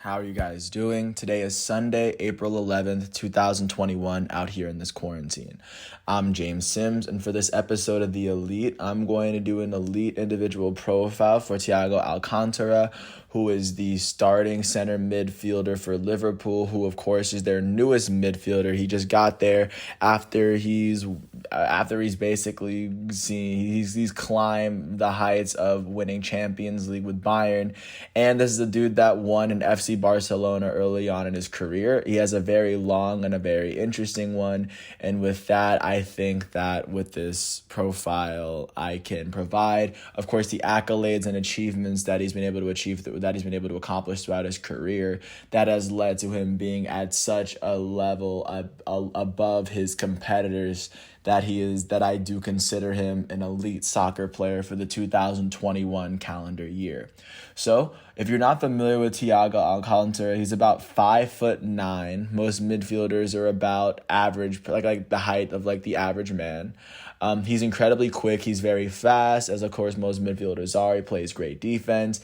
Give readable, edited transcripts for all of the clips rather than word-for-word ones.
How are you guys doing? Today is Sunday, April 11th, 2021, out here in this quarantine. I'm James Sims, and for this episode of The Elite, I'm going to do an elite individual profile for Thiago Alcantara, who is the starting center midfielder for Liverpool, who of course is their newest midfielder. He just got there after he's basically he's climbed the heights of winning Champions League with Bayern, and this is a dude that won an FC Barcelona early on in his career. He has a very long and a very interesting one, and with that, I think that with this profile, I can provide, of course, the accolades and achievements that he's been able to achieve, that he's been able to accomplish throughout his career, that has led to him being at such a level above his competitors that I do consider him an elite soccer player for the 2021 calendar year. So, if you're not familiar with Thiago Alcantara, he's about 5'9". Most midfielders are about average, like the height of like the average man. He's incredibly quick. He's very fast, as of course most midfielders are. He plays great defense.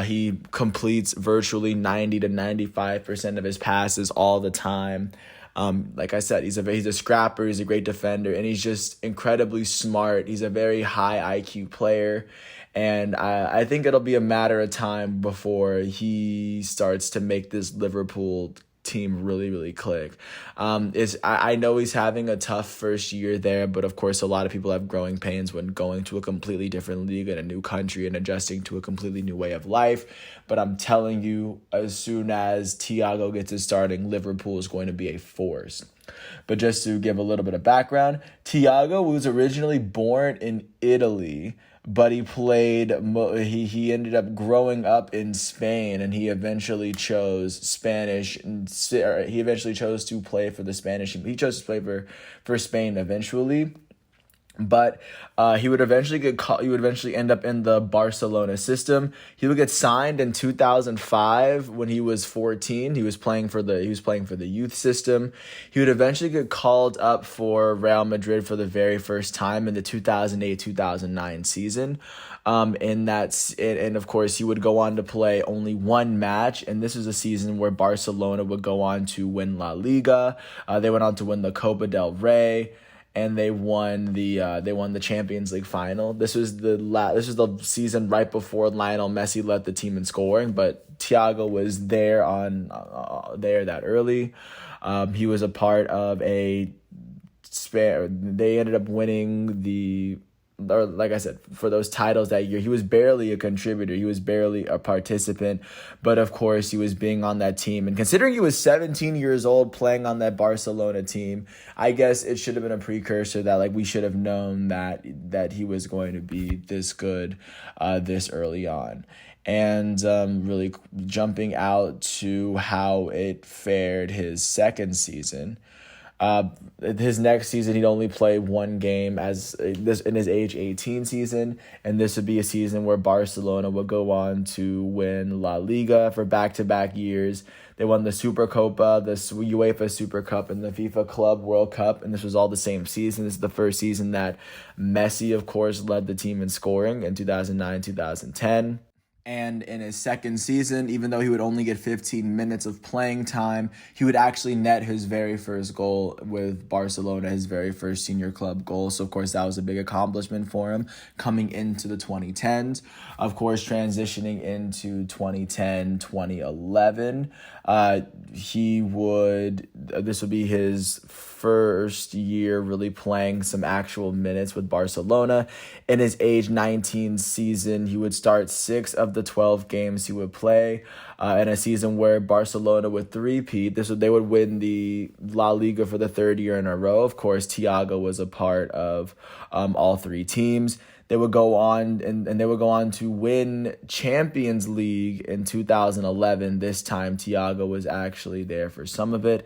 He completes virtually 90 to 95% of his passes all the time. Like I said, he's a scrapper, he's a great defender, and he's just incredibly smart. He's a very high IQ player, and I think it'll be a matter of time before he starts to make this Liverpool team really, really click. I know he's having a tough first year there, but of course a lot of people have growing pains when going to a completely different league in a new country and adjusting to a completely new way of life. But I'm telling you, as soon as Thiago gets his starting, Liverpool is going to be a force. But just to give a little bit of background, Thiago was originally born in Italy, but he ended up growing up in Spain, and he eventually chose Spanish. He eventually chose to play for the Spanish. He chose to play for Spain eventually. But he would eventually end up in the Barcelona system. He would get signed in 2005 when he was 14. He was playing for the youth system. He would eventually get called up for Real Madrid for the very first time in the 2008-2009 season. And of course he would go on to play only one match, and this was a season where Barcelona would go on to win La Liga. They went on to win the Copa del Rey, and they won the Champions League final. This was the season right before Lionel Messi led the team in scoring, but Thiago was there that early. He was a part of they ended up winning like I said, for those titles that year. He was barely a contributor. He was barely a participant. But of course, he was being on that team. And considering he was 17 years old playing on that Barcelona team, I guess it should have been a precursor that we should have known that he was going to be this good this early on. And really jumping out to how it fared his second season. His next season, he'd only play one game in his age 18 season, and this would be a season where Barcelona would go on to win La Liga for back-to-back years. They won the Supercopa, the UEFA Super Cup, and the FIFA Club World Cup, and this was all the same season. This is the first season that Messi, of course, led the team in scoring in 2009-2010. And in his second season, even though he would only get 15 minutes of playing time, he would actually net his very first goal with Barcelona, his very first senior club goal. So, of course, that was a big accomplishment for him coming into the 2010s. Of course, transitioning into 2010, 2011, this would be his first year really playing some actual minutes with Barcelona. In his age 19 season, he would start 6 of the 12 games he would play. In a season where Barcelona would three-peat, they would win the La Liga for the third year in a row. Of course, Thiago was a part of all three teams. They would go on and they would go on to win Champions League in 2011. This time, Thiago was actually there for some of it.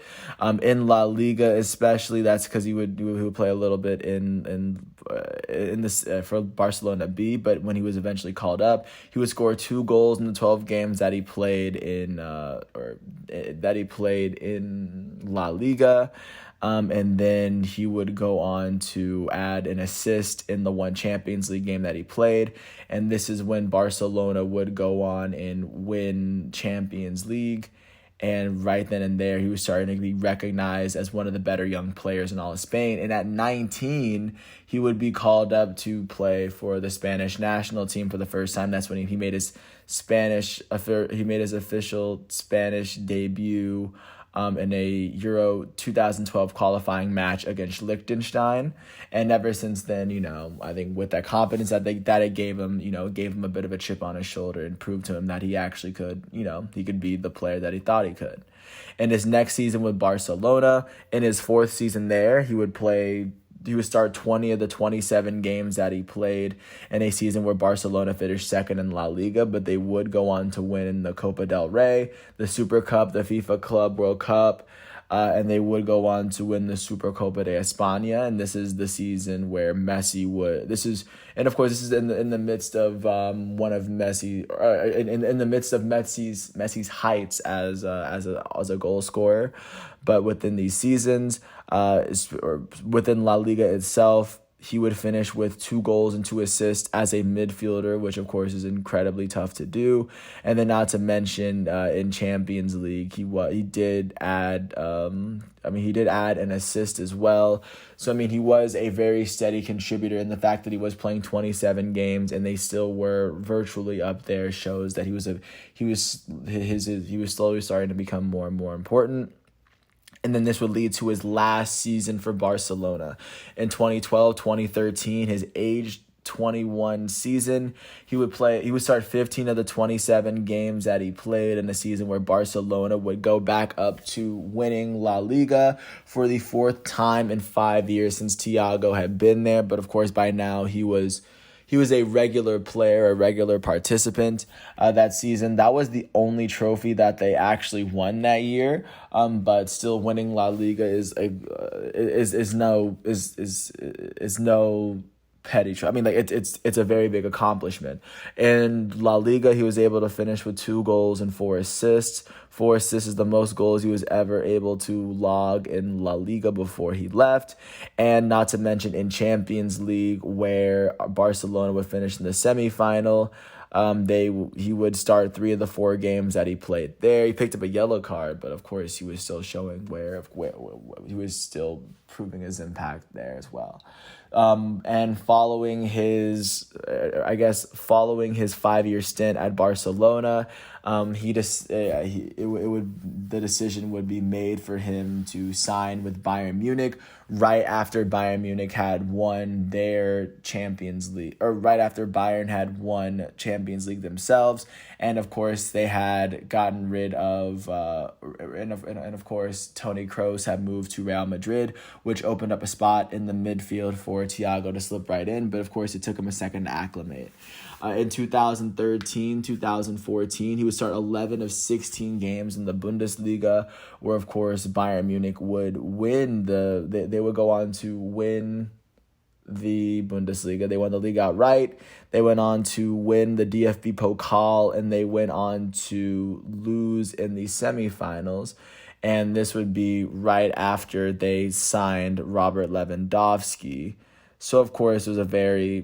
In La Liga, especially, that's because he would play a little bit in this for Barcelona B. But when he was eventually called up, he would score 2 goals in the 12 games that he played in La Liga. And then he would go on to add an assist in the one Champions League game that he played. And this is when Barcelona would go on and win Champions League. And right then and there, he was starting to be recognized as one of the better young players in all of Spain. And at 19, he would be called up to play for the Spanish national team for the first time. That's when he made his official Spanish debut in a Euro 2012 qualifying match against Liechtenstein. And ever since then, I think with that confidence that it gave him, gave him a bit of a chip on his shoulder and proved to him that he actually could, he could be the player that he thought he could. In his next season with Barcelona, in his fourth season there, he would start 20 of the 27 games that he played in a season where Barcelona finished second in La Liga, but they would go on to win the Copa del Rey, the Super Cup, the FIFA Club World Cup, and they would go on to win the Supercopa de España. And this is the season where Messi would. This is in the midst of one of Messi, in the midst of Messi's heights as a goal scorer, but within these seasons, or within La Liga itself, he would finish with 2 goals and 2 assists as a midfielder, which of course is incredibly tough to do. And then not to mention in Champions League, he did add an assist as well. So he was a very steady contributor, and the fact that he was playing 27 games and they still were virtually up there shows that he was slowly starting to become more and more important. And then this would lead to his last season for Barcelona. In 2012-2013, his age 21 season, he would start 15 of the 27 games that he played in a season where Barcelona would go back up to winning La Liga for the 4th time in 5 years since Thiago had been there. But of course, by now he was a regular player, a regular participant that season. That was the only trophy that they actually won that year. But still, winning La Liga is no petty trophy. It's a very big accomplishment. In La Liga, he was able to finish with 2 goals and 4 assists. 4 assists is the most goals he was ever able to log in La Liga before he left. And not to mention in Champions League, where Barcelona would finish in the semifinal, he would start 3 of the 4 games that he played there. He picked up a yellow card, but of course he was still showing where he was still proving his impact there as well. And following his 5-year stint at Barcelona, the decision would be made for him to sign with Bayern Munich right after Bayern Munich had won their Champions League, or right after Bayern had won Champions League themselves. And of course, they had gotten rid of, and of course, Toni Kroos had moved to Real Madrid, which opened up a spot in the midfield for Thiago to slip right in. But of course, it took him a second to acclimate. In 2013-2014, he would start 11 of 16 games in the Bundesliga, where, of course, Bayern Munich would win they would go on to win the Bundesliga. They won the league outright. They went on to win the DFB Pokal, and they went on to lose in the semifinals. And this would be right after they signed Robert Lewandowski. So, of course, it was a very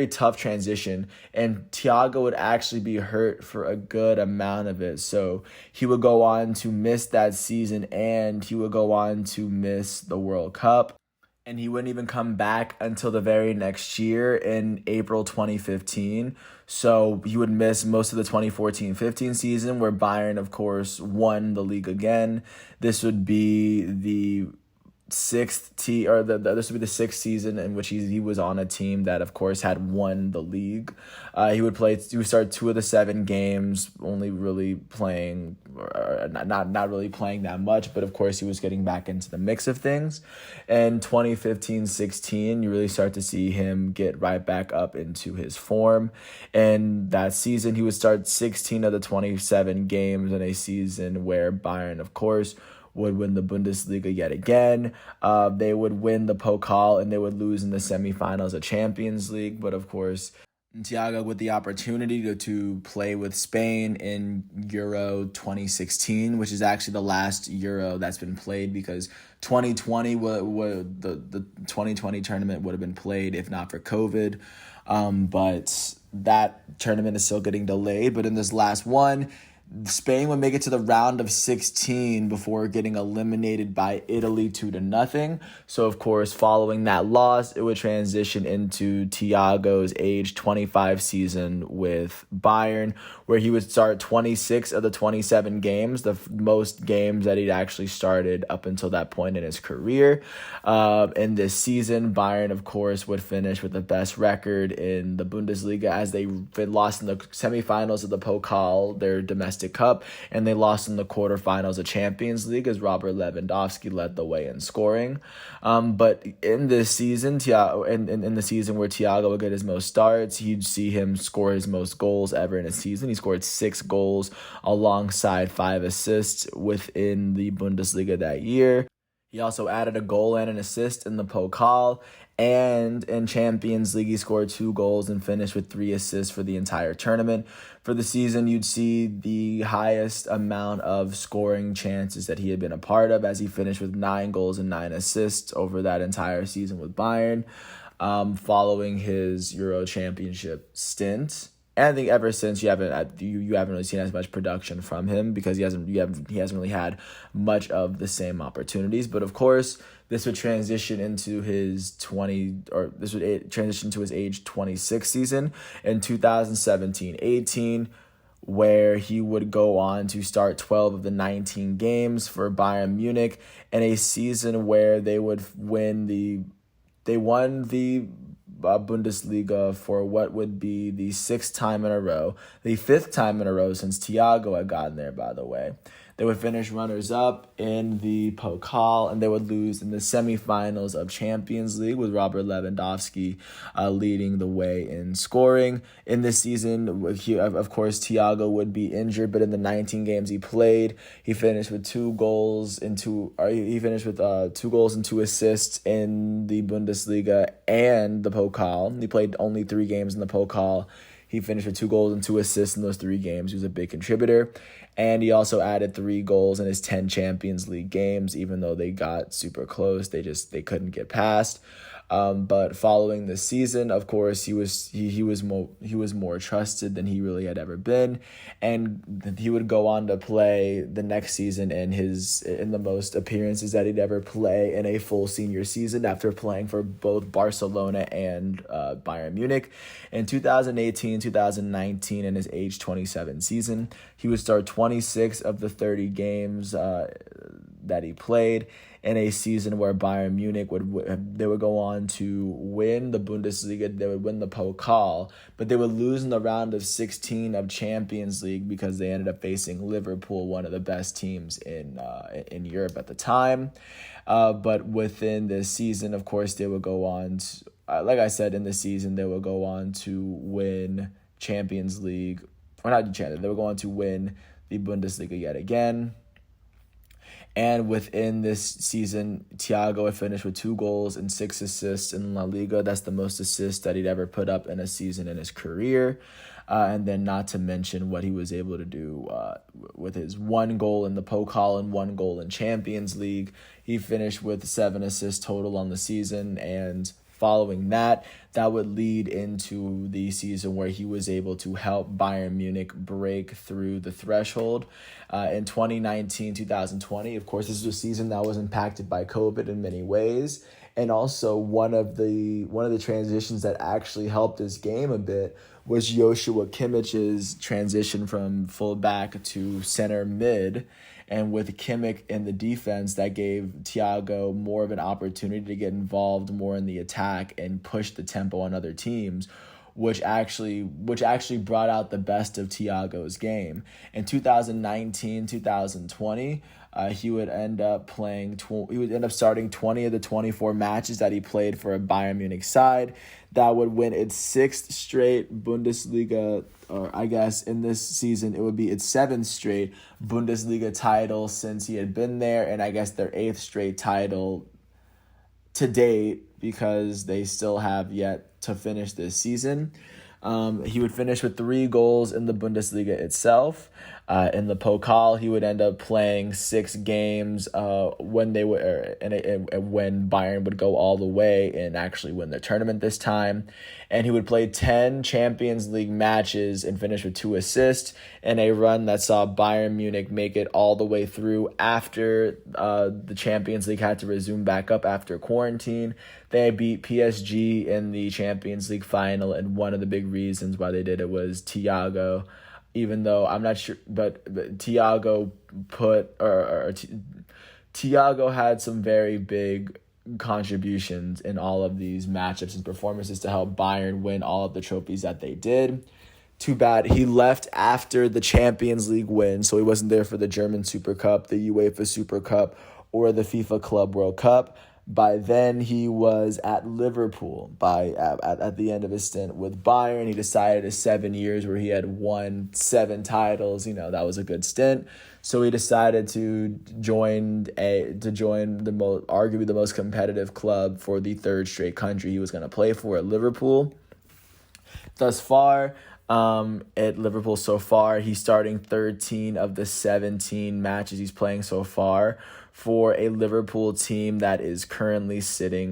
tough transition, and Thiago would actually be hurt for a good amount of it. So he would go on to miss that season, and he would go on to miss the World Cup. And he wouldn't even come back until the very next year in April 2015. So he would miss most of the 2014-15 season, where Bayern, of course, won the league again. This would be the this would be the 6th season in which he was on a team that, of course, had won the league. He would start 2 of the 7 games, only really playing, or not really playing that much, but of course he was getting back into the mix of things. And 2015-16, you really start to see him get right back up into his form. And that season, he would start 16 of the 27 games in a season where Bayern, of course, would win the Bundesliga yet again. They would win the Pokal, and they would lose in the semifinals of Champions League. But of course, Thiago with the opportunity to play with Spain in Euro 2016, which is actually the last Euro that's been played, because 2020 the 2020 tournament would have been played if not for COVID. But that tournament is still getting delayed. But in this last one, Spain would make it to the round of 16 before getting eliminated by Italy 2-0. So, of course, following that loss, it would transition into Thiago's age 25 season with Bayern, where he would start 26 of the 27 games, the most games that he'd actually started up until that point in his career. In this season, Bayern, of course, would finish with the best record in the Bundesliga, as they lost in the semifinals of the Pokal, their domestic cup, and they lost in the quarterfinals of Champions League, as Robert Lewandowski led the way in scoring. But in this season, in the season where Thiago would get his most starts, you'd see him score his most goals ever in a season. He scored 6 goals alongside 5 assists within the Bundesliga that year. He also added a goal and an assist in the Pokal, and in Champions League, he scored 2 goals and finished with 3 assists for the entire tournament. For the season, you'd see the highest amount of scoring chances that he had been a part of, as he finished with 9 goals and 9 assists over that entire season with Bayern, following his Euro Championship stint. And I think ever since you haven't really seen as much production from him, because he hasn't really had much of the same opportunities. But of course, this would transition into his age 26 season in 2017-18, where he would go on to start 12 of the 19 games for Bayern Munich in a season where they won the Bundesliga for what would be the 6th time in a row, the 5th time in a row since Thiago had gotten there, by the way. They would finish runners-up in the Pokal, and they would lose in the semifinals of Champions League, with Robert Lewandowski leading the way in scoring. In this season, of course, Thiago would be injured, but in the 19 games he played, he finished with 2 goals and 2 assists in the Bundesliga and the Pokal. He played only 3 games in the Pokal. He finished with 2 goals and 2 assists in those 3 games. He was a big contributor. And he also added 3 goals in his 10 Champions League games, even though they got super close. They couldn't get past. But following the season, of course, he was more trusted than he really had ever been, and he would go on to play the next season in the most appearances that he'd ever play in a full senior season, after playing for both Barcelona and Bayern Munich. In 2018-2019, in his age 27 season, he would start 26 of the 30 games that he played, in a season where Bayern Munich would go on to win the Bundesliga, they would win the Pokal, but they would lose in the round of 16 of Champions League, because they ended up facing Liverpool, one of the best teams in Europe at the time. But within this season, of course, they would go on to, like I said, in the season, they would go on to win Champions League, or not Champions, they would go on to win the Bundesliga yet again. And within this season, Thiago had finished with 2 goals and 6 assists in La Liga. That's the most assists that he'd ever put up in a season in his career. And then not to mention what he was able to do with his 1 goal in the Pokal and 1 goal in Champions League. He finished with 7 assists total on the season, and following that would lead into the season where he was able to help Bayern Munich break through the threshold. In 2019-2020, of course, this is a season that was impacted by COVID in many ways. And also one of the transitions that actually helped his game a bit was Joshua Kimmich's transition from fullback to center mid. And with Kimmich in the defense, that gave Thiago more of an opportunity to get involved more in the attack and push the tempo on other teams, which actually brought out the best of Thiago's game. In 2019-2020, he would end up starting 20 of the 24 matches that he played for a Bayern Munich side. That would win its 6th straight Bundesliga, or I guess in this season it would be its 7th straight Bundesliga title since he had been there, and I guess their 8th straight title to date, because they still have yet to finish this season. He would finish with 3 goals in the Bundesliga itself. In the Pokal, he would end up playing 6 games when when Bayern would go all the way and actually win the tournament this time. And he would play 10 Champions League matches and finish with 2 assists in a run that saw Bayern Munich make it all the way through after the Champions League had to resume back up after quarantine. They beat PSG in the Champions League final, and one of the big reasons why they did it was Thiago. Even though I'm not sure, but Thiago Thiago had some very big contributions in all of these matchups and performances to help Bayern win all of the trophies that they did. Too bad he left after the Champions League win, so he wasn't there for the German Super Cup, the UEFA Super Cup, or the FIFA Club World Cup. By then, he was at Liverpool. At the end of his stint with Bayern, he decided his 7 years where he had won 7 titles. That was a good stint. So he decided to join arguably the most competitive club for the 3rd straight country he was going to play for at Liverpool. Thus far, at Liverpool so far, he's starting 13 of the 17 matches he's playing so far for a Liverpool team that is currently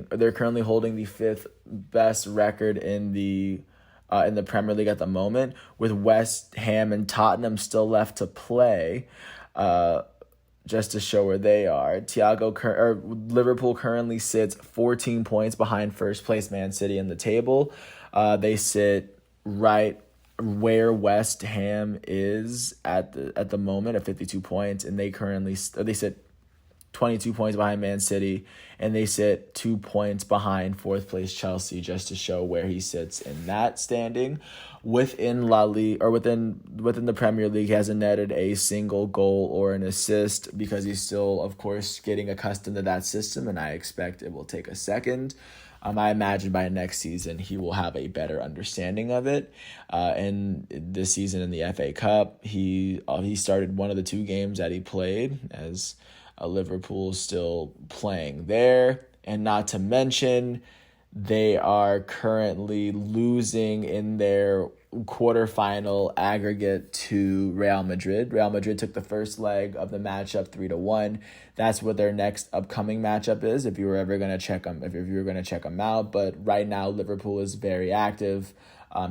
they're currently holding the 5th best record in the Premier League at the moment, with West Ham and Tottenham still left to play. Just to show where they are, Liverpool currently sits 14 points behind first place Man City in the table. They sit right where West Ham is at the moment at 52 points, and they sit 22 points behind Man City, and they sit 2 points behind 4th place Chelsea, just to show where he sits in that standing. Within La Liga, or within the Premier League, he hasn't netted a single goal or an assist because he's still, of course, getting accustomed to that system, and I expect it will take a second. I imagine by next season he will have a better understanding of it. And this season in the FA Cup, he started one of the 2 games that he played, as Liverpool still playing there. And not to mention, they are currently losing in their quarterfinal aggregate to Real Madrid. Real Madrid took the first leg of the matchup 3-1. That's what their next upcoming matchup is, if you were ever going to check them out. But right now, Liverpool is very active.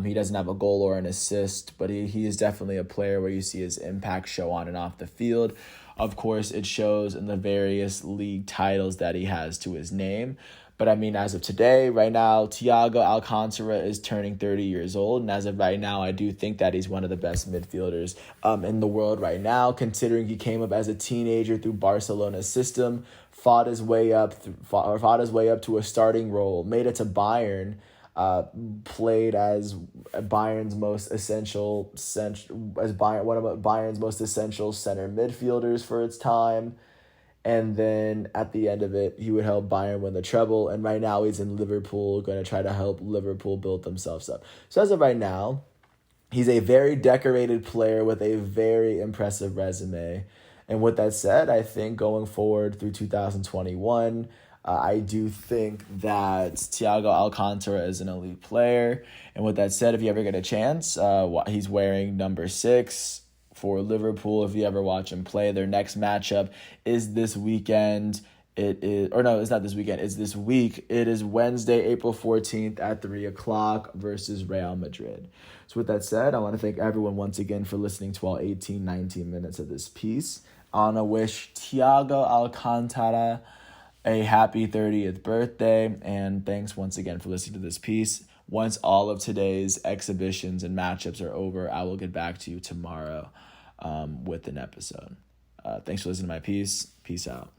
He doesn't have a goal or an assist, but he is definitely a player where you see his impact show on and off the field. Of course, it shows in the various league titles that he has to his name. But as of today, right now, Thiago Alcantara is turning 30 years old. And as of right now, I do think that he's one of the best midfielders in the world right now, considering he came up as a teenager through Barcelona's system, fought his way up to a starting role, made it to Bayern, played as Bayern's most essential one of Bayern's most essential center midfielders for its time. And then at the end of it, he would help Bayern win the treble. And right now he's in Liverpool, going to try to help Liverpool build themselves up. So as of right now, he's a very decorated player with a very impressive resume. And with that said, I think going forward through 2021, I do think that Thiago Alcantara is an elite player. And with that said, if you ever get a chance, he's wearing number 6 for Liverpool. If you ever watch him play, their next matchup is this weekend. It's not this weekend. It's this week. It is Wednesday, April 14th at 3:00 versus Real Madrid. So with that said, I want to thank everyone once again for listening to all 19 minutes of this piece. I want to wish Thiago Alcantara a happy 30th birthday, and thanks once again for listening to this piece. Once all of today's exhibitions and matchups are over, I will get back to you tomorrow with an episode. Thanks for listening to my piece. Peace out.